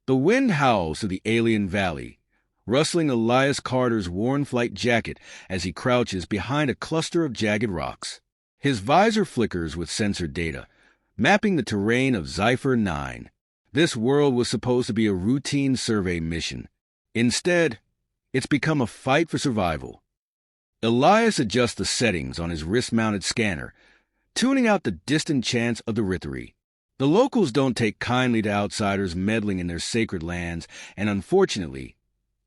The wind howls through the alien valley, rustling Elias Carter's worn flight jacket as he crouches behind a cluster of jagged rocks. His visor flickers with sensor data, mapping the terrain of Zephyr 9. This world was supposed to be a routine survey mission. Instead, it's become a fight for survival. Elias adjusts the settings on his wrist-mounted scanner, tuning out the distant chants of the Rithari. The locals don't take kindly to outsiders meddling in their sacred lands, and unfortunately,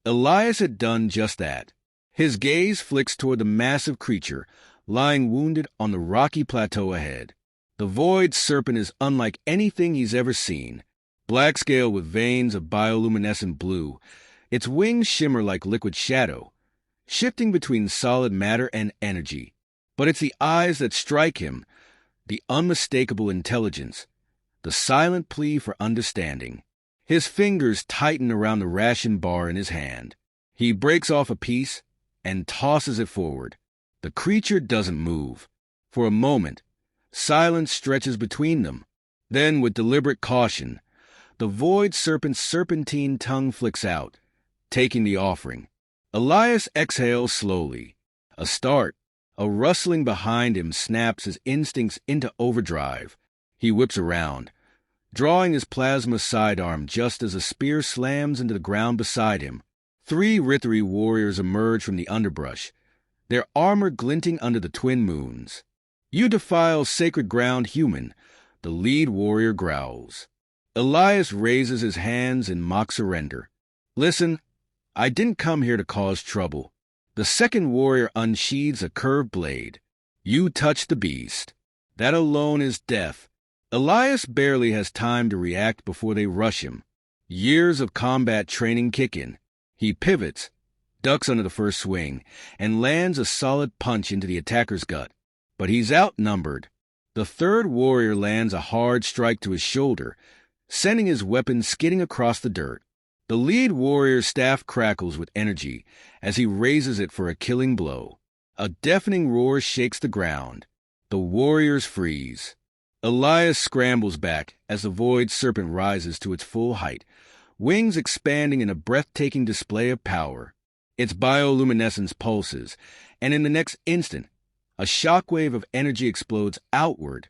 Elias had done just that. His gaze flicks toward the massive creature, lying wounded on the rocky plateau ahead. The void serpent is unlike anything he's ever seen. Black scale with veins of bioluminescent blue, its wings shimmer like liquid shadow, shifting between solid matter and energy. But it's the eyes that strike him, the unmistakable intelligence, the silent plea for understanding. His fingers tighten around the ration bar in his hand. He breaks off a piece and tosses it forward. The creature doesn't move. For a moment, silence stretches between them. Then, with deliberate caution, the void serpent's serpentine tongue flicks out, taking the offering. Elias exhales slowly. A start, a rustling behind him snaps his instincts into overdrive. He whips around, drawing his plasma sidearm just as a spear slams into the ground beside him. 3 Rithari warriors emerge from the underbrush, their armor glinting under the twin moons. "You defile sacred ground, human," the lead warrior growls. Elias raises his hands in mock surrender. "Listen, I didn't come here to cause trouble." The second warrior unsheathes a curved blade. "You touch the beast. That alone is death." Elias barely has time to react before they rush him. Years of combat training kick in. He pivots, ducks under the first swing, and lands a solid punch into the attacker's gut. But he's outnumbered. The third warrior lands a hard strike to his shoulder, sending his weapon skidding across the dirt. The lead warrior's staff crackles with energy as he raises it for a killing blow. A deafening roar shakes the ground. The warriors freeze. Elias scrambles back as the void serpent rises to its full height, wings expanding in a breathtaking display of power. Its bioluminescence pulses, and in the next instant, a shockwave of energy explodes outward,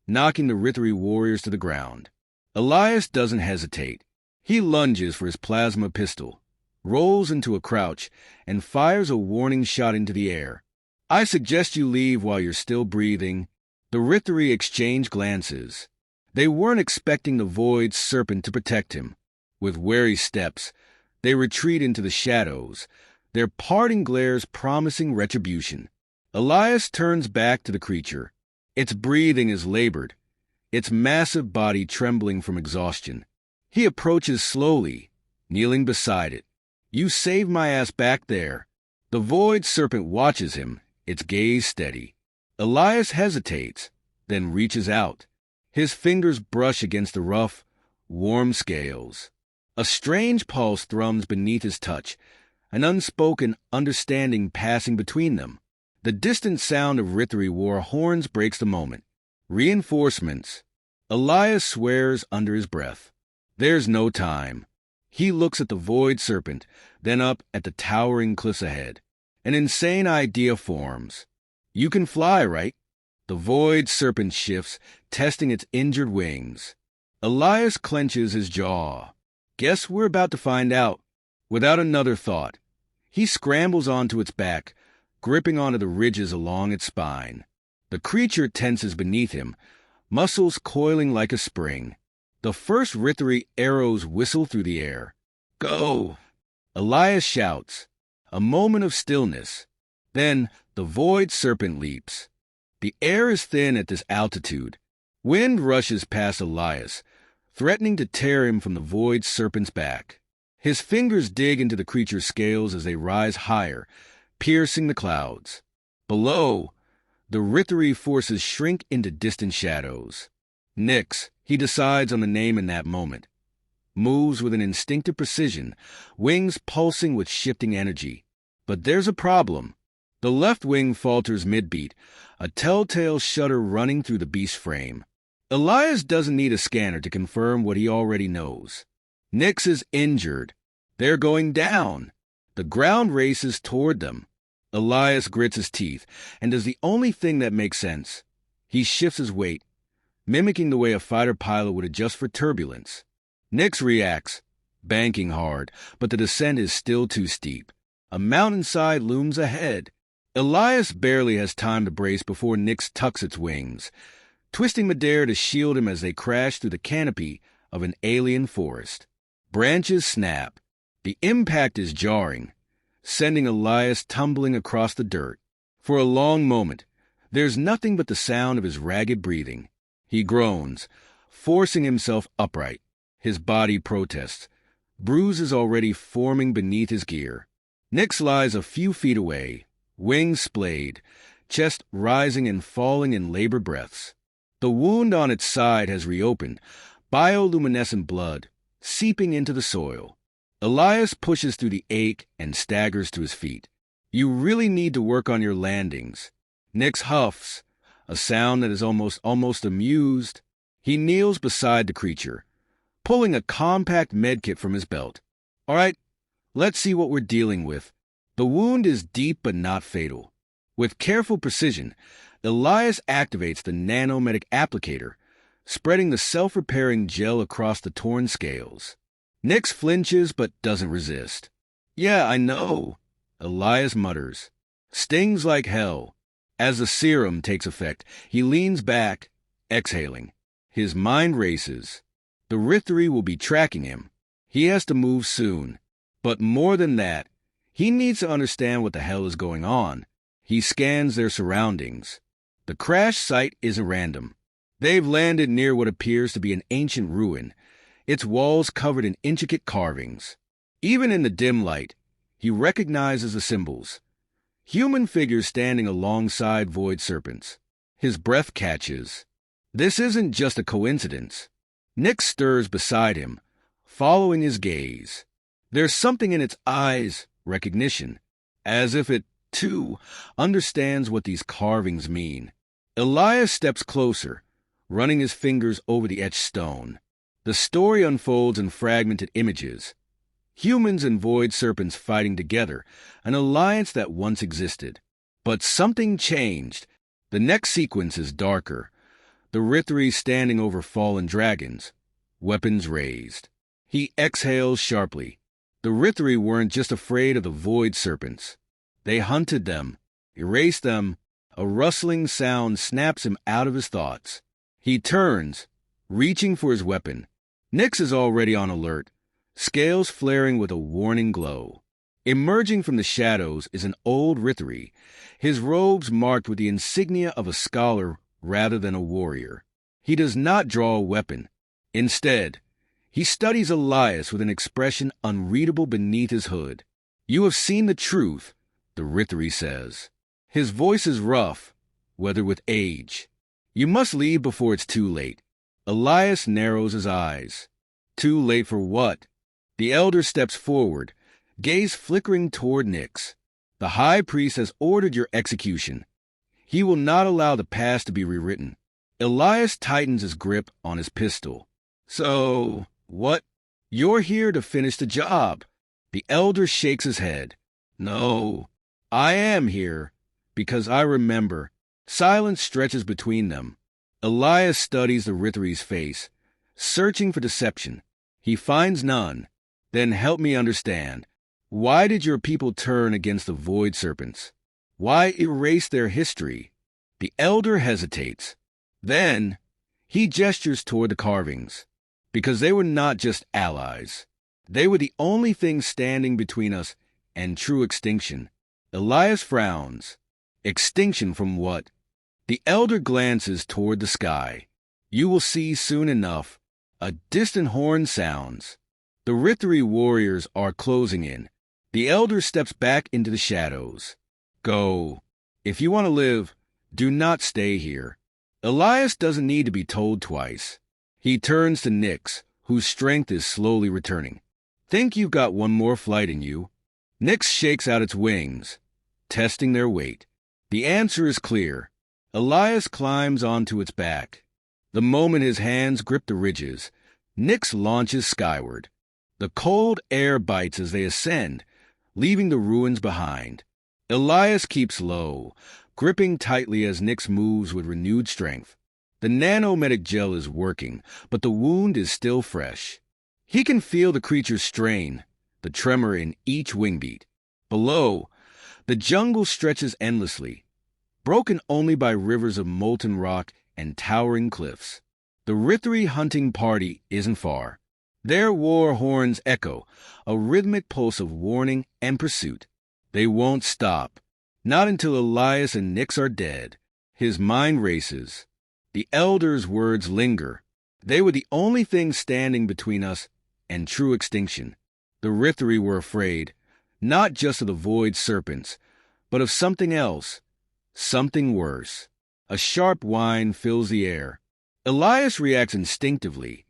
knocking the Rithari warriors to the ground. Elias doesn't hesitate. He lunges for his plasma pistol, rolls into a crouch, and fires a warning shot into the air. "I suggest you leave while you're still breathing." The Rithari exchange glances. They weren't expecting the void serpent to protect him. With wary steps, they retreat into the shadows, their parting glares promising retribution. Elias turns back to the creature. Its breathing is labored, its massive body trembling from exhaustion. He approaches slowly, kneeling beside it. "You saved my ass back there." The void serpent watches him, its gaze steady. Elias hesitates, then reaches out. His fingers brush against the rough, warm scales. A strange pulse thrums beneath his touch, an unspoken understanding passing between them. The distant sound of Rithari war horns breaks the moment. Reinforcements. Elias swears under his breath. There's no time. He looks at the void serpent, then up at the towering cliffs ahead. An insane idea forms. "You can fly, right?" The void serpent shifts, testing its injured wings. Elias clenches his jaw. "Guess we're about to find out." Without another thought, he scrambles onto its back, gripping onto the ridges along its spine. The creature tenses beneath him, muscles coiling like a spring. The first Rithari arrows whistle through the air. "Go!" Elias shouts. A moment of stillness. Then the void serpent leaps. The air is thin at this altitude. Wind rushes past Elias, threatening to tear him from the void serpent's back. His fingers dig into the creature's scales as they rise higher, piercing the clouds. Below, the Rithari forces shrink into distant shadows. Nyx, he decides on the name in that moment, moves with an instinctive precision, wings pulsing with shifting energy. But there's a problem. The left wing falters mid-beat, a telltale shudder running through the beast's frame. Elias doesn't need a scanner to confirm what he already knows. Nyx is injured. They're going down. The ground races toward them. Elias grits his teeth and does the only thing that makes sense. He shifts his weight, mimicking the way a fighter pilot would adjust for turbulence. Nyx reacts, banking hard, but the descent is still too steep. A mountainside looms ahead. Elias barely has time to brace before Nyx tucks its wings, twisting midair to shield him as they crash through the canopy of an alien forest. Branches snap. The impact is jarring, sending Elias tumbling across the dirt. For a long moment, there's nothing but the sound of his ragged breathing. He groans, forcing himself upright. His body protests, bruises already forming beneath his gear. Nyx lies a few feet away, wings splayed, chest rising and falling in labored breaths. The wound on its side has reopened, bioluminescent blood seeping into the soil. Elias pushes through the ache and staggers to his feet. You really need to work on your landings. Nyx huffs, a sound that is almost amused. He kneels beside the creature, pulling a compact medkit from his belt. All right, let's see what we're dealing with. The wound is deep but not fatal. With careful precision, Elias activates the nanomedic applicator, spreading the self-repairing gel across the torn scales. Nyx flinches but doesn't resist. Yeah, I know, Elias mutters. Stings like hell. As the serum takes effect, he leans back, exhaling. His mind races. The Rithri will be tracking him. He has to move soon. But more than that, he needs to understand what the hell is going on. He scans their surroundings. The crash site isn't random. They've landed near what appears to be an ancient ruin, its walls covered in intricate carvings. Even in the dim light, he recognizes the symbols. Human figures standing alongside void serpents. His breath catches. This isn't just a coincidence. Nyx stirs beside him, following his gaze. There's something in its eyes, recognition, as if it, too, understands what these carvings mean. Elias steps closer, running his fingers over the etched stone. The story unfolds in fragmented images. Humans and void serpents fighting together, an alliance that once existed. But something changed. The next sequence is darker. The Rithri standing over fallen dragons, weapons raised. He exhales sharply. The Rithri weren't just afraid of the void serpents. They hunted them, erased them. A rustling sound snaps him out of his thoughts. He turns, reaching for his weapon. Nyx is already on alert, scales flaring with a warning glow. Emerging from the shadows is an old Rithri, his robes marked with the insignia of a scholar rather than a warrior. He does not draw a weapon. Instead, he studies Elias with an expression unreadable beneath his hood. You have seen the truth, the Rithri says. His voice is rough, weathered with age. You must leave before it's too late. Elias narrows his eyes. Too late for what? The elder steps forward, gaze flickering toward Nyx. The high priest has ordered your execution. He will not allow the past to be rewritten. Elias tightens his grip on his pistol. So, what? You're here to finish the job. The elder shakes his head. No, I am here, because I remember. Silence stretches between them. Elias studies the Rithri's face, searching for deception. He finds none. Then help me understand. Why did your people turn against the void serpents? Why erase their history? The elder hesitates. Then, he gestures toward the carvings. Because they were not just allies. They were the only thing standing between us and true extinction. Elias frowns. Extinction from what? The elder glances toward the sky. You will see soon enough. A distant horn sounds. The Rithri warriors are closing in. The elder steps back into the shadows. Go. If you want to live, do not stay here. Elias doesn't need to be told twice. He turns to Nyx, whose strength is slowly returning. Think you've got one more flight in you? Nyx shakes out its wings, testing their weight. The answer is clear. Elias climbs onto its back. The moment his hands grip the ridges, Nyx launches skyward. The cold air bites as they ascend, leaving the ruins behind. Elias keeps low, gripping tightly as Nyx moves with renewed strength. The nanomedic gel is working, but the wound is still fresh. He can feel the creature's strain, the tremor in each wingbeat. Below, the jungle stretches endlessly, broken only by rivers of molten rock and towering cliffs. The Rithri hunting party isn't far. Their war horns echo, a rhythmic pulse of warning and pursuit. They won't stop, not until Elias and Nyx are dead. His mind races. The Elder's words linger. They were the only thing standing between us and true extinction. The Rithri were afraid, not just of the void serpents, but of something else, something worse. A sharp whine fills the air. Elias reacts instinctively,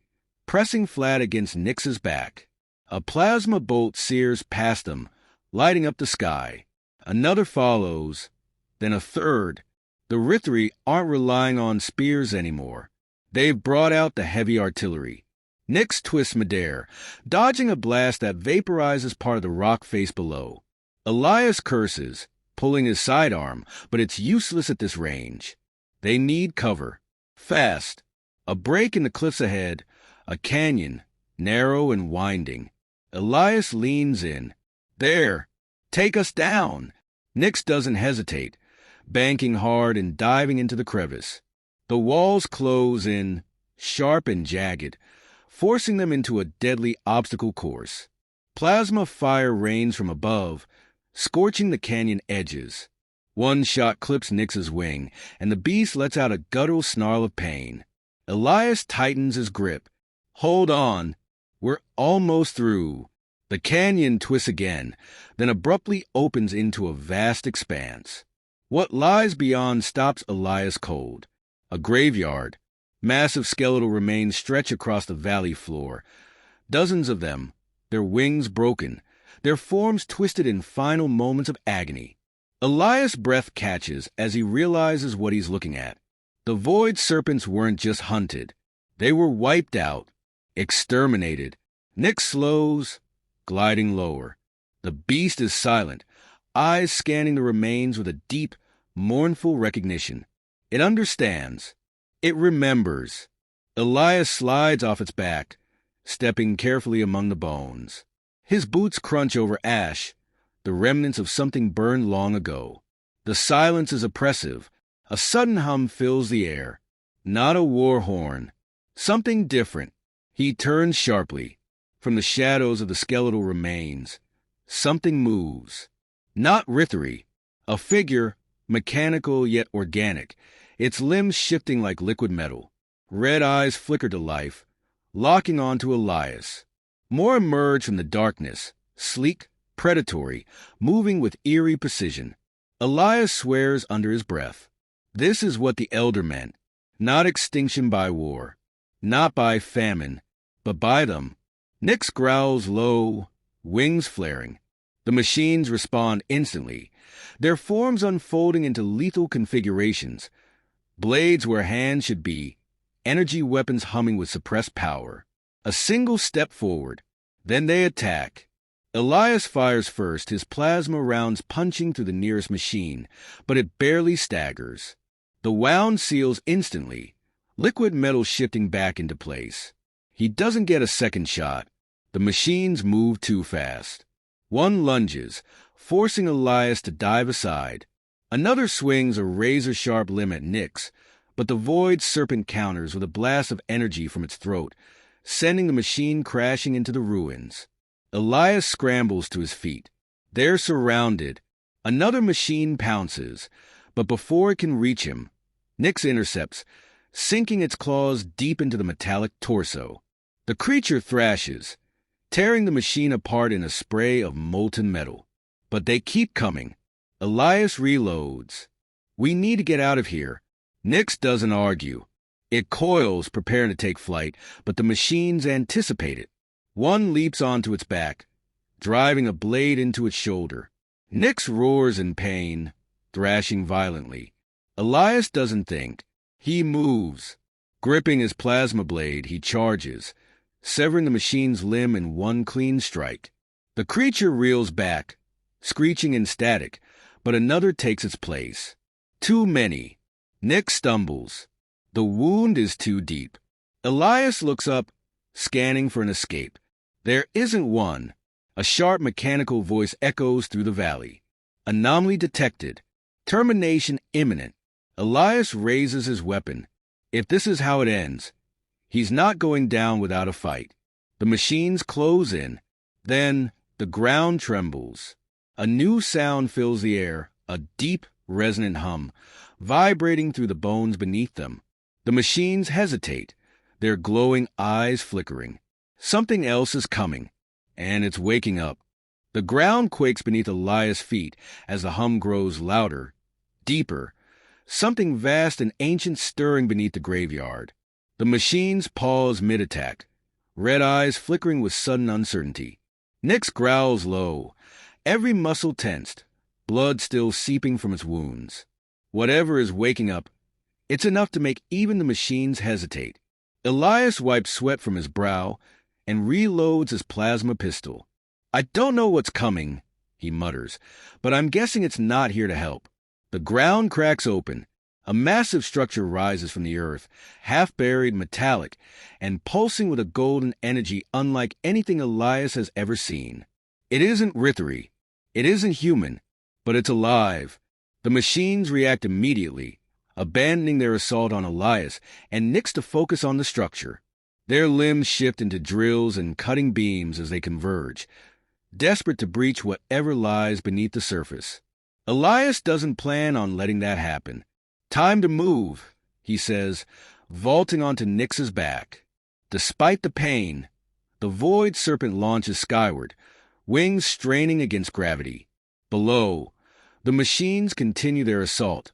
pressing flat against Nyx's back. A plasma bolt sears past them, lighting up the sky. Another follows, then a third. The Rithri aren't relying on spears anymore. They've brought out the heavy artillery. Nyx twists midair, dodging a blast that vaporizes part of the rock face below. Elias curses, pulling his sidearm, but it's useless at this range. They need cover. Fast. A break in the cliffs ahead, a canyon, narrow and winding. Elias leans in. There! Take us down! Nyx doesn't hesitate, banking hard and diving into the crevice. The walls close in, sharp and jagged, forcing them into a deadly obstacle course. Plasma fire rains from above, scorching the canyon edges. One shot clips Nyx's wing, and the beast lets out a guttural snarl of pain. Elias tightens his grip. Hold on. We're almost through. The canyon twists again, then abruptly opens into a vast expanse. What lies beyond stops Elias cold. A graveyard. Massive skeletal remains stretch across the valley floor. Dozens of them, their wings broken, their forms twisted in final moments of agony. Elias' breath catches as he realizes what he's looking at. The void serpents weren't just hunted. They were wiped out, exterminated. Nyx slows, gliding lower. The beast is silent, eyes scanning the remains with a deep, mournful recognition. It understands. It remembers. Elias slides off its back, stepping carefully among the bones. His boots crunch over ash, the remnants of something burned long ago. The silence is oppressive. A sudden hum fills the air. Not a war horn. Something different. He turns sharply. From the shadows of the skeletal remains, something moves. Not Rithri. A figure, mechanical yet organic, its limbs shifting like liquid metal. Red eyes flicker to life, locking onto Elias. More emerge from the darkness, sleek, predatory, moving with eerie precision. Elias swears under his breath. This is what the Elder meant. Not extinction by war, not by famine, but by them. Nyx growls low, wings flaring. The machines respond instantly, their forms unfolding into lethal configurations. Blades where hands should be, energy weapons humming with suppressed power. A single step forward, then they attack. Elias fires first, his plasma rounds punching through the nearest machine, but it barely staggers. The wound seals instantly, liquid metal shifting back into place. He doesn't get a second shot. The machines move too fast. One lunges, forcing Elias to dive aside. Another swings a razor-sharp limb at Nyx, but the void serpent counters with a blast of energy from its throat, sending the machine crashing into the ruins. Elias scrambles to his feet. They're surrounded. Another machine pounces, but before it can reach him, Nyx intercepts, sinking its claws deep into the metallic torso. The creature thrashes, tearing the machine apart in a spray of molten metal. But they keep coming. Elias reloads. We need to get out of here. Nyx doesn't argue. It coils, preparing to take flight, but the machines anticipate it. One leaps onto its back, driving a blade into its shoulder. Nyx roars in pain, thrashing violently. Elias doesn't think. He moves. Gripping his plasma blade, he charges, severing the machine's limb in one clean strike. The creature reels back, screeching in static, but another takes its place. Too many. Nick stumbles. The wound is too deep. Elias looks up, scanning for an escape. There isn't one. A sharp mechanical voice echoes through the valley. Anomaly detected. Termination imminent. Elias raises his weapon. If this is how it ends, he's not going down without a fight. The machines close in. Then the ground trembles. A new sound fills the air, a deep, resonant hum, vibrating through the bones beneath them. The machines hesitate, their glowing eyes flickering. Something else is coming, and it's waking up. The ground quakes beneath Elias' feet as the hum grows louder, deeper, something vast and ancient stirring beneath the graveyard. The machines pause mid-attack, red eyes flickering with sudden uncertainty. Nyx growls low, every muscle tensed, blood still seeping from its wounds. Whatever is waking up, it's enough to make even the machines hesitate. Elias wipes sweat from his brow and reloads his plasma pistol. I don't know what's coming, he mutters, but I'm guessing it's not here to help. The ground cracks open. A massive structure rises from the earth, half-buried, metallic, and pulsing with a golden energy unlike anything Elias has ever seen. It isn't Rithari. It isn't human, but it's alive. The machines react immediately, abandoning their assault on Elias and nix to focus on the structure. Their limbs shift into drills and cutting beams as they converge, desperate to breach whatever lies beneath the surface. Elias doesn't plan on letting that happen. Time to move, he says, vaulting onto Nyx's back. Despite the pain, the void serpent launches skyward, wings straining against gravity. Below, the machines continue their assault,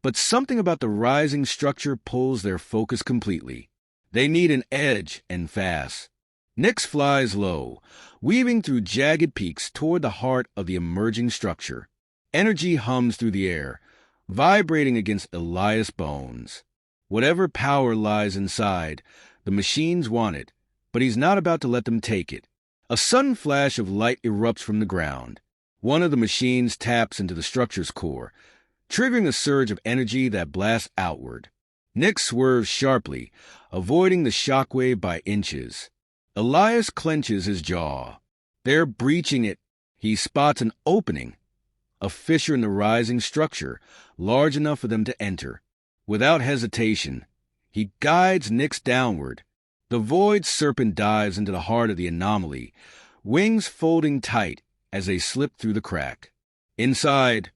but something about the rising structure pulls their focus completely. They need an edge, and fast. Nyx flies low, weaving through jagged peaks toward the heart of the emerging structure. Energy hums through the air, vibrating against Elias' bones. Whatever power lies inside, the machines want it, but he's not about to let them take it. A sudden flash of light erupts from the ground. One of the machines taps into the structure's core, triggering a surge of energy that blasts outward. Nyx swerves sharply, avoiding the shockwave by inches. Elias clenches his jaw. They're breaching it. He spots an opening, a fissure in the rising structure, large enough for them to enter. Without hesitation, he guides Nyx downward. The void serpent dives into the heart of the anomaly, wings folding tight as they slip through the crack. Inside,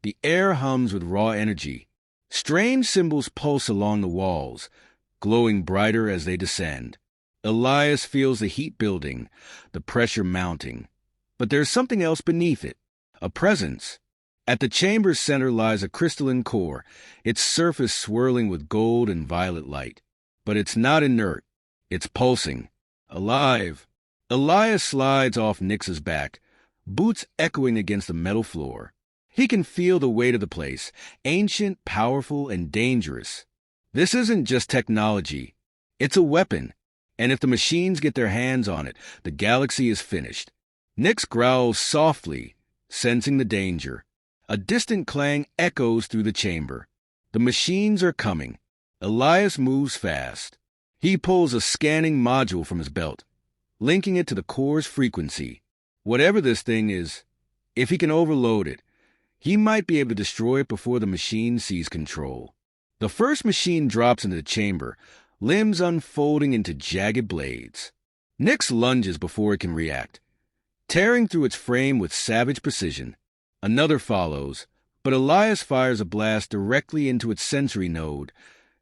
the air hums with raw energy. Strange symbols pulse along the walls, glowing brighter as they descend. Elias feels the heat building, the pressure mounting. But there's something else beneath it, a presence. At the chamber's center lies a crystalline core, its surface swirling with gold and violet light. But it's not inert. It's pulsing, alive. Elias slides off Nyx's back, boots echoing against the metal floor. He can feel the weight of the place, ancient, powerful, and dangerous. This isn't just technology. It's a weapon, and if the machines get their hands on it, the galaxy is finished. Nyx growls softly, sensing the danger. A distant clang echoes through the chamber. The machines are coming. Elias moves fast. He pulls a scanning module from his belt, linking it to the core's frequency. Whatever this thing is, if he can overload it, he might be able to destroy it before the machine sees control. The first machine drops into the chamber, limbs unfolding into jagged blades. Nyx lunges before it can react, tearing through its frame with savage precision. Another follows, but Elias fires a blast directly into its sensory node,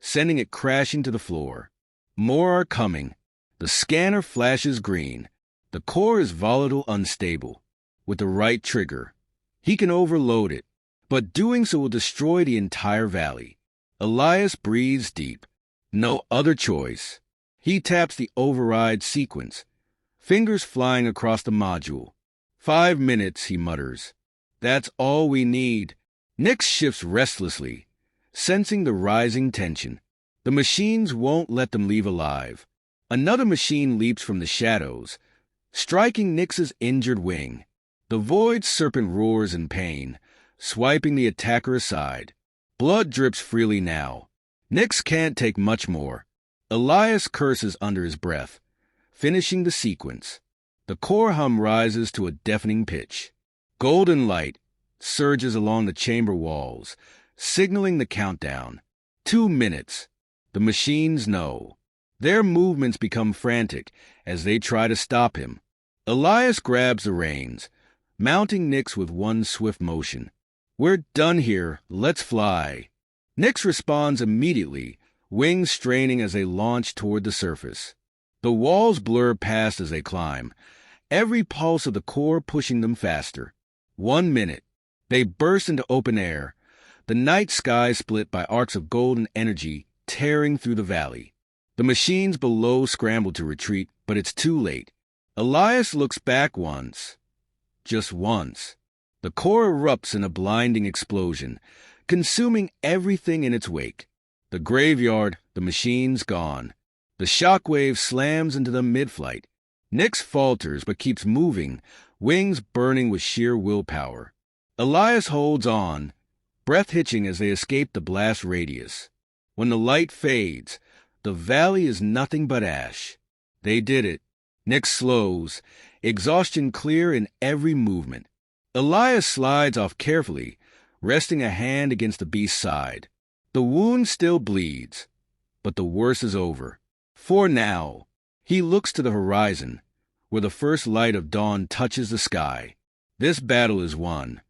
sending it crashing to the floor. More are coming. The scanner flashes green. The core is volatile, unstable. With the right trigger, he can overload it, but doing so will destroy the entire valley. Elias breathes deep. No other choice. He taps the override sequence, fingers flying across the module. 5 minutes, he mutters. That's all we need. Nyx shifts restlessly, sensing the rising tension. The machines won't let them leave alive. Another machine leaps from the shadows, striking Nyx's injured wing. The void's serpent roars in pain, swiping the attacker aside. Blood drips freely now. Nyx can't take much more. Elias curses under his breath, finishing the sequence. The core hum rises to a deafening pitch. Golden light surges along the chamber walls, signaling the countdown. 2 minutes. The machines know. Their movements become frantic as they try to stop him. Elias grabs the reins, mounting Nyx with one swift motion. "We're done here. Let's fly." Nyx responds immediately, wings straining as they launch toward the surface. The walls blur past as they climb, every pulse of the core pushing them faster. 1 minute. They burst into open air, the night sky split by arcs of golden energy tearing through the valley. The machines below scramble to retreat, but it's too late. Elias looks back once. Just once. The core erupts in a blinding explosion, consuming everything in its wake. The graveyard, the machines gone. The shockwave slams into them mid-flight. Nyx falters but keeps moving, wings burning with sheer willpower. Elias holds on, breath hitching as they escape the blast radius. When the light fades, the valley is nothing but ash. They did it. Nyx slows, exhaustion clear in every movement. Elias slides off carefully, resting a hand against the beast's side. The wound still bleeds, but the worst is over. For now, he looks to the horizon, where the first light of dawn touches the sky. This battle is won,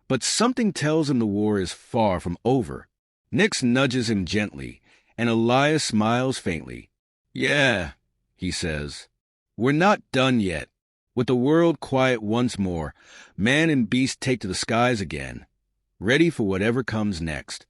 but something tells him the war is far from over. Nyx nudges him gently, and Elias smiles faintly. "Yeah," he says. "We're not done yet." With the world quiet once more, man and beast take to the skies again, ready for whatever comes next.